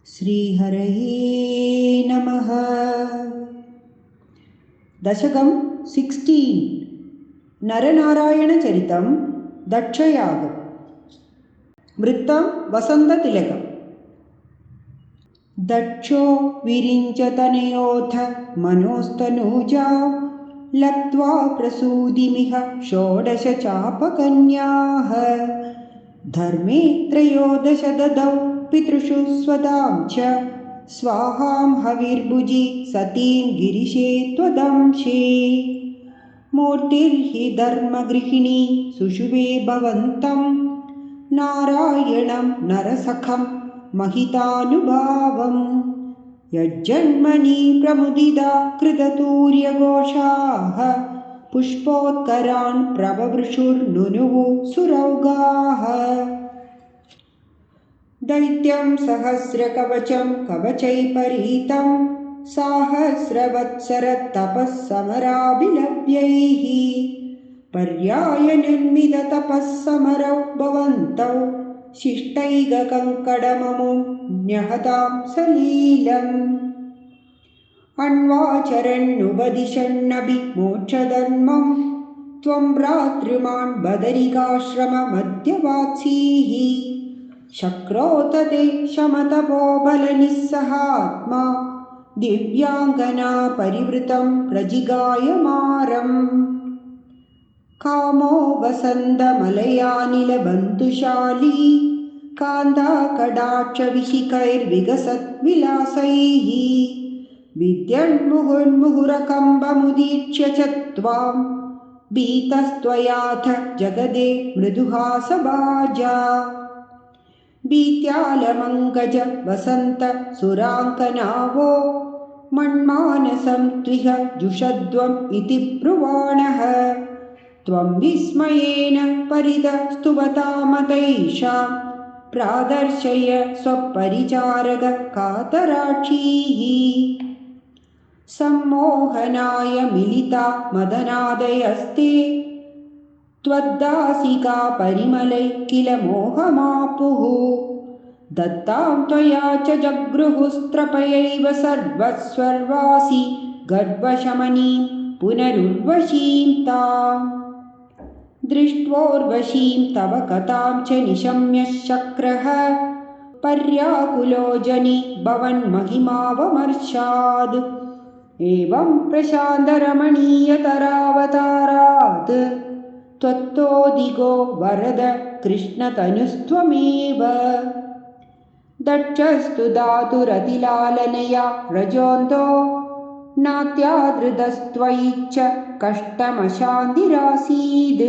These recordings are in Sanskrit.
श्रीहरये नमः। दशकं 16 नरनारायणचरितं दक्षयागं। वृत्तं वसन्ततिलकम्। दक्षो विरिञ्चतनयोऽथ मनोस्तनूजा लब्ध्वा प्रसूदिमिह षोडशचापकन्याः। धर्मे त्रयोदश ददौ पितृषु स्वदां च स्वाहां हविर्भुजि सतीं गिरिशे त्वदंशे। मूर्तिर्हि धर्मगृहिणी सुषुवे भवन्तं नारायणं नरसखं महितानुभावम्। यज्जन्मनि प्रमुदिता कृततूर्यघोषाः पुष्पोत्करान् प्रववृषुर्नुनुवु सुरौगाः। दैत्यं सहस्रकवचं कवचैपरीतं साहस्रवत्सरतपःसमराभिलभ्यैः पर्यायनिर्मिततपःसमरौ भवन्तौ शिष्टैककङ्कडममुं न्यहतां सलीलम्। अन्वाचरन्नुपदिशन्नभिमोक्षधर्मं त्वं भ्रातृमान् बदरिकाश्रममध्यवात्सीः। शक्रोत ते शमतपोबलनिस्सहात्मा दिव्याङ्गना परिवृतं प्रजिगायमारम्। कामो वसन्तमलयानिलबन्धुशाली कान्ताकटाक्षविशिखैर्विकसद्विलासैः विद्यन्मुहुर्मुहुरकम्बमुदीक्ष्य च त्वां भीतस्त्वयाथ जगदे मृदुहासभाजा। भीत्यालमङ्गज वसन्त सुराङ्कनावो मन्मानसं त्विह जुषध्वम् इति ब्रुवाणः। त्वं विस्मयेन परितस्तुवतामतैषां प्रादर्शय स्वपरिचारककातराक्षीः। सम्मोहनाय मिलिता मदनादयस्ते त्वद्दासिका परिमलै किल मोहमापुः। दत्तां त्वया च जगृहुस्त्रपयैव सर्वस्वर्वासि गर्वशमनीं पुनरुर्वशीं ताम्। दृष्ट्वोर्वशीं तव कथां च निशम्य शक्रः पर्याकुलो जनि भवन्महिमावमर्शाद्। एवं प्रशान्तरमणीयतरावतारात् त्वत्तोदिगो वरद कृष्णतनुस्त्वमेव। दक्षस्तु धातुरतिलालनया रजोऽन्तो नात्यादृतस्त्वयि च कष्टमशान्तिरासीद्।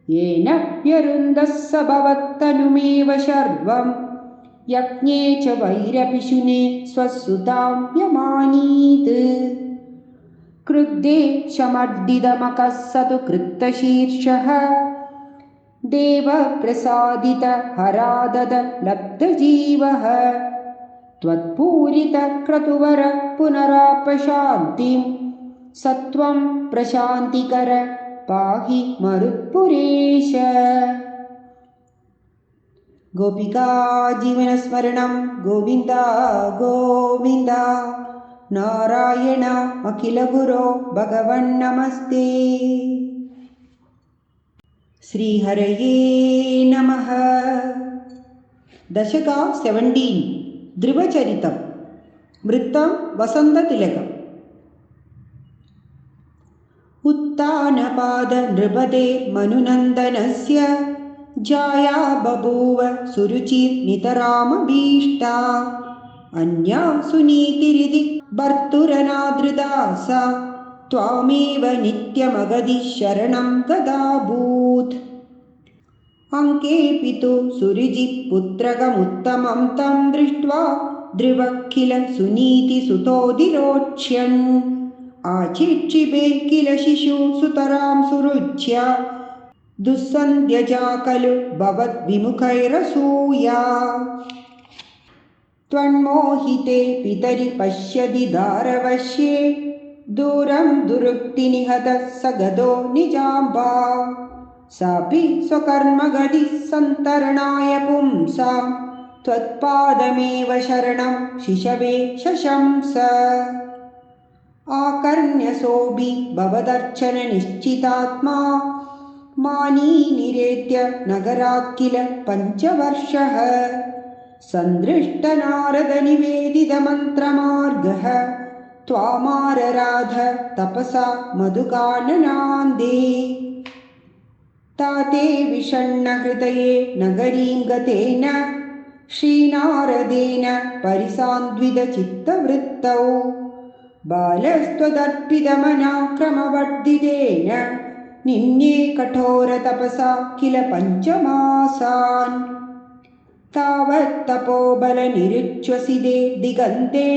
येन व्यरुन्धः स भवत्तनुमेव शर्वं यज्ञे च वैरपिशुने स्वसुतां व्यमानीत्। क्रुद्धे शमर्दितमकः स तु कृत्तशीर्षः देवप्रसादित हरादद लब्धजीवः। त्वत्पूरितक्रतुवर पुनरापशान्तिं सत्वं प्रशान्तिकर पाहि मरुत्पुरेश। गोपिका जीवनस्मरणं गोविन्द गोविन्द। नारायण अखिलगुरो भगवन्नमस्ते। श्रीहरये नमः। दशका 17 ध्रुवचरितं। वृत्तं वसन्ततिलकम्। उत्तानपाद नृपते मनुनन्दनस्य जाया बभूव सुरुचिर्नितरामभीष्टा। अन्या सुनीतिरिति भर्तुरनादृता सा त्वामेव नित्यमगदिः शरणं गदाभूत्। अङ्केऽपि तु सुरुचिपुत्रकमुत्तमं तं दृष्ट्वा ध्रुवः किल सुनीतिसुतोऽधिरोक्ष्यन्। आचिक्षिपे किल शिशुसुतरां सुरुच्या दुःसन्ध्यजा खलु भवद्विमुखैरसूया। त्वन्मोहिते पितरि पश्यति दारवश्ये दूरं दुरुक्तिनिहतः स गदो निजाम्बा। सापि स्वकर्मगतिः सन्तरणाय पुंसां त्वत्पादमेव शरणं शिशवे शशंस आकर्ण्यसोऽपि भवदर्चननिश्चितात्मा मानी निरेत्य नगरात् किल पञ्चवर्षः सन्दृष्टनारदनिवेदितमन्त्रमार्गः त्वामारराध तपसा मधुकाननान्दे ताते विषण्णहृदये नगरीं गतेन श्रीनारदेन परिसान्वितचित्तवृत्तौ बालस्त्वदर्पितमनाक्रमवर्धितेन निन्ये कठोरतपसा किल पञ्चमासान् तावत्तपोबलनिरुच्छ्वसिते दिगन्ते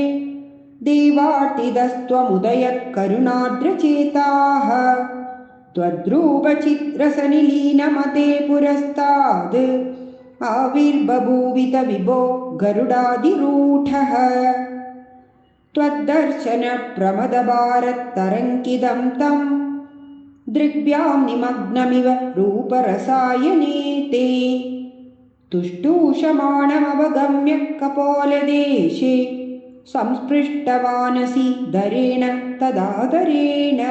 देवार्तितस्त्वमुदयत्करुणार्द्रचेताः त्वद्रूपचित्रसनिलीनमते पुरस्ताद् आविर्बभूवित विभो गरुडाधिरूढः त्वद्दर्शनप्रमदभारतरङ्कितं तं दृग्भ्यां निमग्नमिव रूपरसायने ते तुष्टूषमाणमवगम्य कपोलदेशे संस्पृष्टवानसि दरेण तदादरेण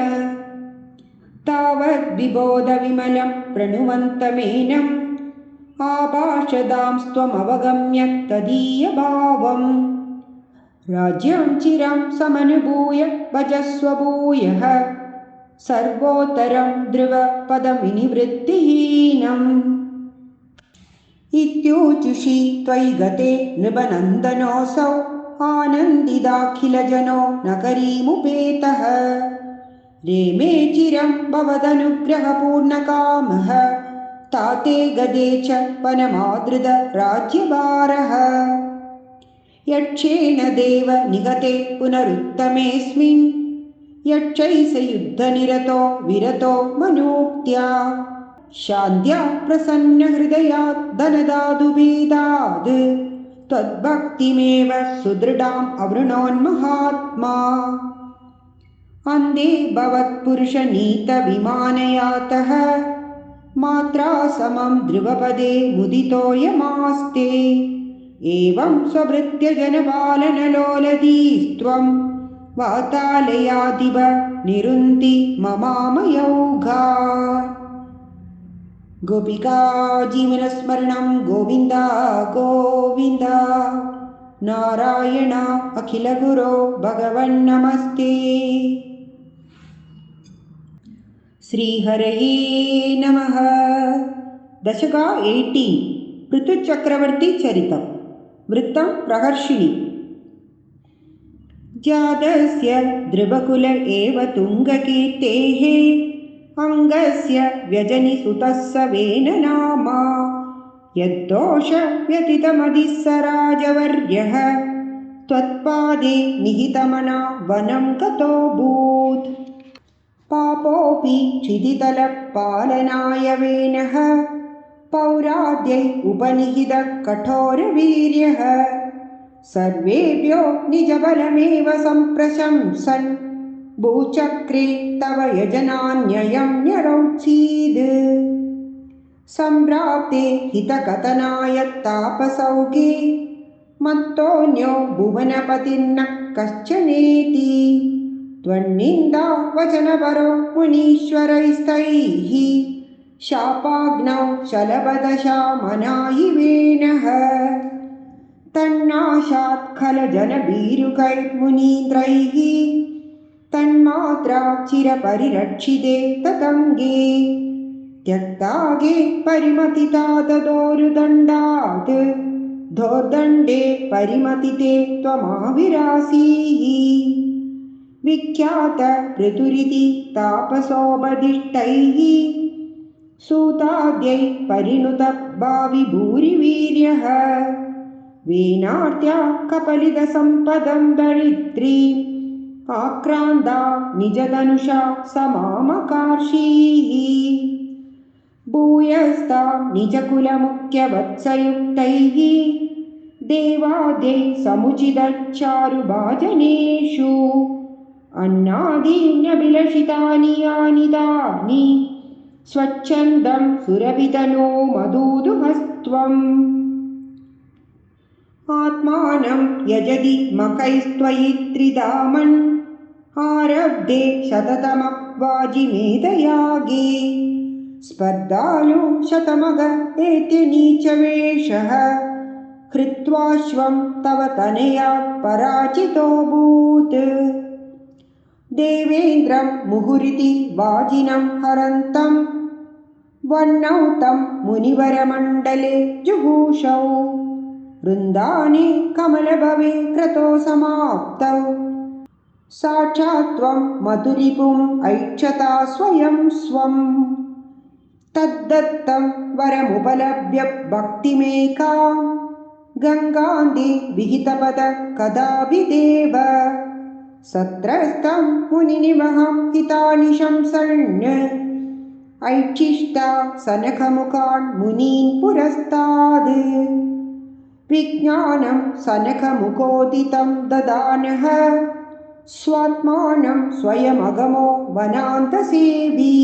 तावद्विबोधविमलं प्रणुवन्तमेनम् आभाषदांस्त्वमवगम्य तदीयभावम् राज्यं चिरं समनुभूय भजस्व भूयः सर्वोत्तरं ध्रुवपदविनिवृत्तिहीनम् इत्यूचुषि त्वयि गते नृपनन्दनोऽसौ आनन्दिदाखिलजनो नगरीमुपेतः रेमे चिरं भवदनुग्रहपूर्णकामः ताते गदे च वनमादृत राज्यभारः यक्षेण देव निगते पुनरुत्तमेऽस्मिन् यक्षैः युद्धनिरतो विरतो मनोक्त्या शान्त्या प्रसन्नहृदयात् धनदातुभेदाद् त्वद्भक्तिमेव सुदृढाम् अवृणोन्महात्मा अन्धे भवत्पुरुषनीतविमानयातः मात्रा समं ध्रुवपदे मुदितोऽयमास्ते एवं स्वभृत्य जनपालनलोलधीस्त्वं वातालयादिव निरुन्ति ममामयौघा गोपिका जीवनस्मरणं गोविन्द गोविन्द नारायण अखिलगुरो भगवन्नमस्ते श्रीहरये नमः। दशका 18 पृथुचक्रवर्ती चरितम् वृत्तं प्रहर्षिणी जातस्य द्रुवकुल एव तुङ्गकीर्तेः अङ्गस्य व्यजनिसुतः स वेननामा यद्दोषव्यतितमधिः स राजवर्यः त्वत्पादे निहितमना वनं गतोऽभूत् पापोऽपि क्षितितलपालनाय वेनः पौराद्यै उपनिहितः कठोरवीर्यः सर्वेभ्यो निजबलमेव सम्प्रशंसन् भूचक्रे तव यजनान्ययं न्यरौत्सीद् सम्प्राप्ते हितकथनाय तापसौखे मत्तोऽन्यो भुवनपतिर्न कश्चनेति त्वन्निन्दा वचनपरो मुनीश्वरैस्तैः शापाग्नौ शलभदशामनायिवेनः तन्नाशात् खलजनभीरुकैर्मुनीन्द्रैः तन्मात्रा चिरपरिरक्षिते ततङ्गे त्यक्तागे परिमतिता तदोरुदण्डात् दोर्दण्डे परिमतिते त्वमाविरासीः विख्यात पृथुरिति तापसोपदिष्टैः सूताद्यै परिणुत भाविभूरिवीर्यः वेनार्त्या कपलितसम्पदं दरिद्रीम् आक्रान्ता निजधनुषा समामकार्षीः भूयस्ता निजकुलमुख्यवत्सयुक्तैः देवाद्यै समुचितचारुभाजनेषु अन्नादीन्यभिलषितानि यानि तानि स्वच्छन्दं सुरभितनो मधुदुहस्त्वम् आत्मानं यजति मखैस्त्वयि त्रिधामन् आरब्धे शततमवाजिमेधयागे स्पर्धालु शतमग एत्यनीचवेषः कृत्वाश्वं तव तनयात् पराजितोऽभूत् देवेन्द्रं मुहुरिति वाजिनं हरन्तं वह्नौ तं मुनिवरमण्डले जुहूषौ वृन्दाने कमलभवे क्रतो समाप्तौ साक्षात् त्वं मधुरिपुम् ऐक्षता स्वयं स्वम् तद्दत्तं वरमुपलभ्य भक्तिमेकां गङ्गान्धे विहितपद कदापि देव सत्रस्तं मुनिनिवहं हितानिशंसन् ऐच्छिष्टा सनकमुखान् मुनीन् पुरस्ताद् विज्ञानं सनकमुखोदितं ददानः स्वात्मानं स्वयमगमो वनान्तसेवी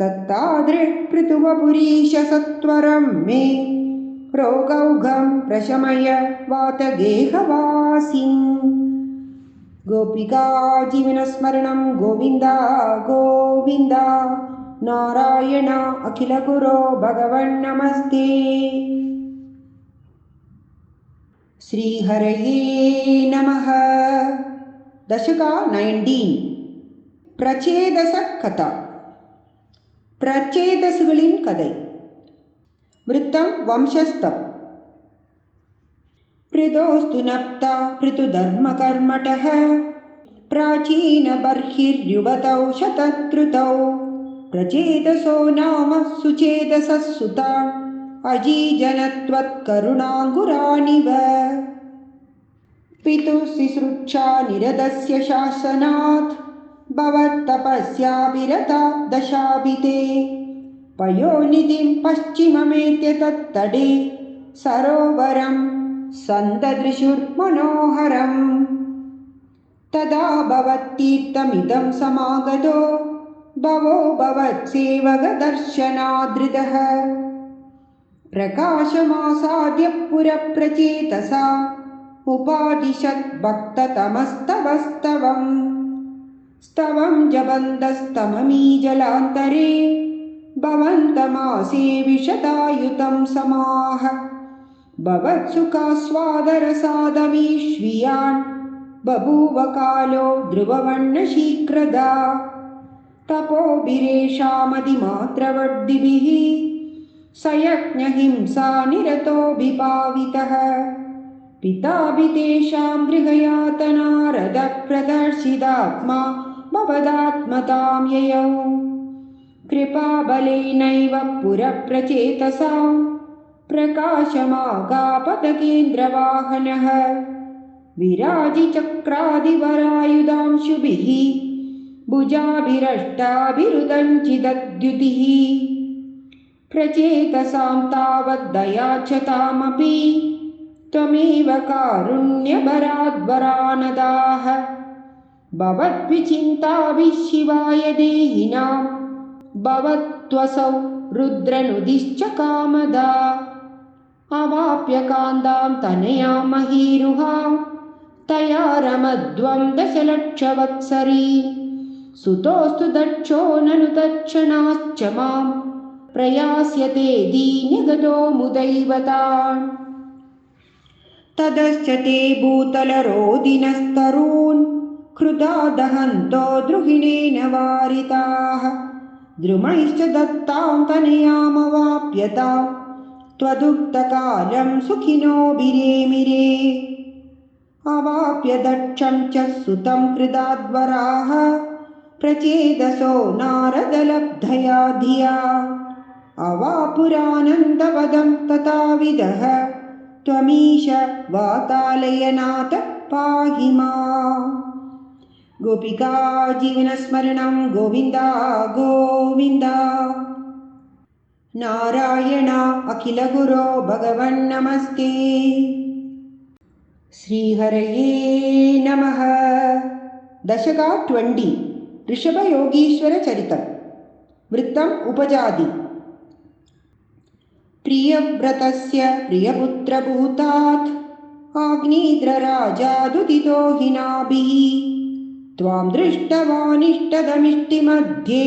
तत्तादृक्पृथुवपुरीश सत्वरं मे रोगौघं प्रशमय वातगेहवासिन् गोपिका जीवनस्मरणं गोविन्द गोविन्द नारायण अखिलगुरो भगवन्नमस्ते श्रीहरये नमः दशका 19 प्रचेदसकथा प्रचेदसुகளின் கதை वृत्तं वंशस्थं पृदोस्तु नप्ता पृथुधर्मकर्मटः प्राचीनबर्हिर्युवतौ शतत्रुतौ प्रचेदसो नाम सुचेदसः सुतान् अजीजनत्वत्करुणाङ्गुरानिव पितुःशुश्रूषा निरतस्य शासनात् भवत्तपस्याभिरता दशाभिते पयोनिधिं पश्चिममेत्य तत्तडे सरोवरं सन्ददृशुर्मनोहरम् तदा भवत्तीर्थमिदं समागतो भवो भवत्सेवकदर्शनादृतः प्रकाशमासाद्य पुरप्रचेतसा उपादिशत् भक्ततमस्तवस्तवम् स्तवं जबन्दस्तममीजलान्तरे भवन्तमासे विशतायुतं समाह भवत्सुखास्वादरसादवीष्वियान् बभूव कालो ध्रुववर्णशीघ्रदा तपोभिरेषामधिमात्रवर्धिभिः सयज्ञहिंसा निरतोऽभिभावितः पितापि तेषां गृहयातनारदप्रदर्शितात्मा भवदात्मतां ययौ कृपाबलेनैव पुरप्रचेतसां प्रकाशमागापतकेन्द्रवाहनः विराजिचक्रादिवरायुधांशुभिः भुजाभिरष्टाभिरुदञ्चिदद्युतिः प्रचेतसां तावद्दयाच्यतामपि त्वमेव कारुण्यभराद्वरानदाः भवद्विचिन्ताभिः शिवाय देहिनां भवत्वसौ रुद्रनुदिश्च कामदा अवाप्य कान्तां तनयां महीरुहां तया रमध्वं दशलक्षवत्सरी सुतोऽस्तु दक्षो ननु तत्क्षणाश्च मां प्रयास्यते दीन्यगतो मुदैवतान् ततश्च ते भूतलरोदिनस्तरून् कृदा दहन्तो द्रुहिणेन वारिताः द्रुमैश्च दत्तां तनयामवाप्यतां त्वदुक्तकालं सुखिनोभिरेमिरे अवाप्य दक्षं च सुतं कृदाद्वराः प्रचेदसो नारदलब्धया धिया अवापुरानन्दपदं तथाविदः त्वमीश वातालयनाथ पाहि माम् गोपिका जीवनस्मरणं गोविन्द गोविन्द नारायण अखिलगुरो भगवन्नमस्ते श्रीहरये नमः दशका 20 ऋषभयोगीश्वरचरितं वृत्तम् उपजाति प्रियव्रतस्य प्रियपुत्रभूतात् आग्नेद्रराजादुदितो हि नाभिः त्वां दृष्टवानिष्टदमिष्टिमध्ये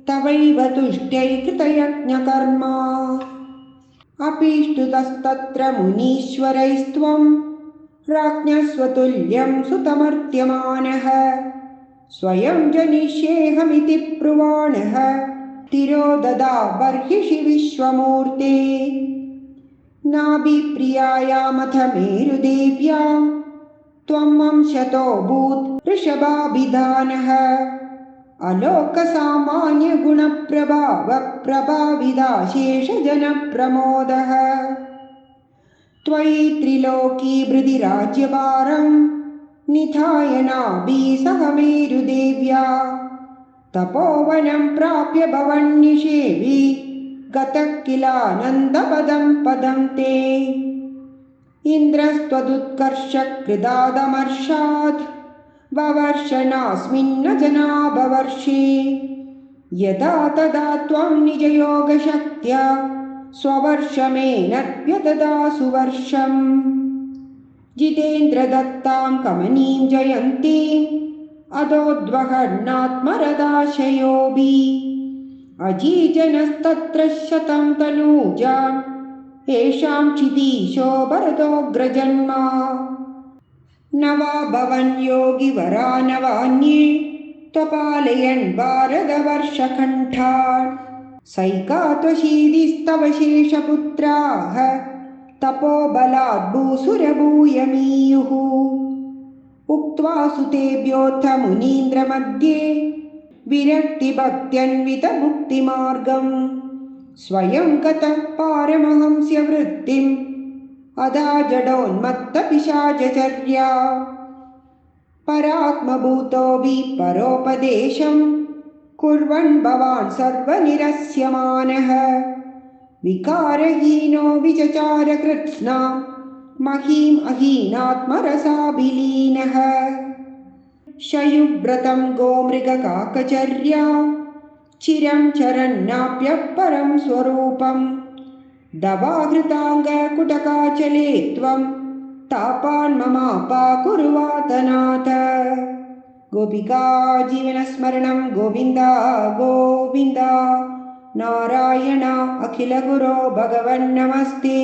तवैव तुष्ट्यै कृतयज्ञकर्मा अपीष्टुतस्तत्र मुनीश्वरैस्त्वं राज्ञस्वतुल्यं सुतमर्त्यमानः स्वयं जनिष्येऽहमिति ब्रुवाणः तिरोददा बर्हिषि विश्वमूर्ते नाभिप्रियायामथ मेरुदेव्यां त्वं वंशतोऽभूत् वृषभाभिधानः अलोकसामान्यगुणप्रभावप्रभाविदाशेषजनप्रमोदः त्वयि त्रिलोकीभृतिराज्यभारं निधाय नाभिसह मेरुदेव्या तपोवनं प्राप्य भवन्निषेवि गतः किलानन्दपदं पदं ते इन्द्रस्त्वदुत्कर्षकृदादमर्षात् ववर्षनास्मिन्न जनाभवर्षे यदा तदा त्वं निजयोगशक्त्या स्ववर्षमेनव्यददासु वर्षम् जितेन्द्रदत्तां कमनीं जयन्तीम् अदोद्वहन्नात्मरदाशयोभिः अजीजनस्तत्र शतं तनूजां येषां क्षितीशो भरतोऽग्रजन्मा न वा भवन् योगिवरा नवान्ये त्वपालयन् भारतवर्षकण्ठान् सैकात्वशीदिस्तव शेषपुत्राः तपोबलात् भूसुरभूयमीयुः उक्त्वा सुतेभ्योऽथ मुनीन्द्रमध्ये विरक्तिभक्त्यन्वितमुक्तिमार्गम् स्वयं गतः पारमहंस्यवृत्तिम् अधा जडोन्मत्तपिशाचचर्या परात्मभूतोऽपि परोपदेशं कुर्वन् भवान् सर्वनिरस्यमानः विकारहीनो विचचार कृत्स्ना महीम् अहीनात्मरसाभिलीनः शयुव्रतं गोमृगकाकचर्या चिरं चरन्नाप्यः परं स्वरूपम् दवाहृताङ्गकुटकाचले त्वं तापान् ममापाकुर्वातनाथ गोपिका जीवनस्मरणं गोविन्द गोविन्द नारायण अखिलगुरो भगवन्नमस्ते।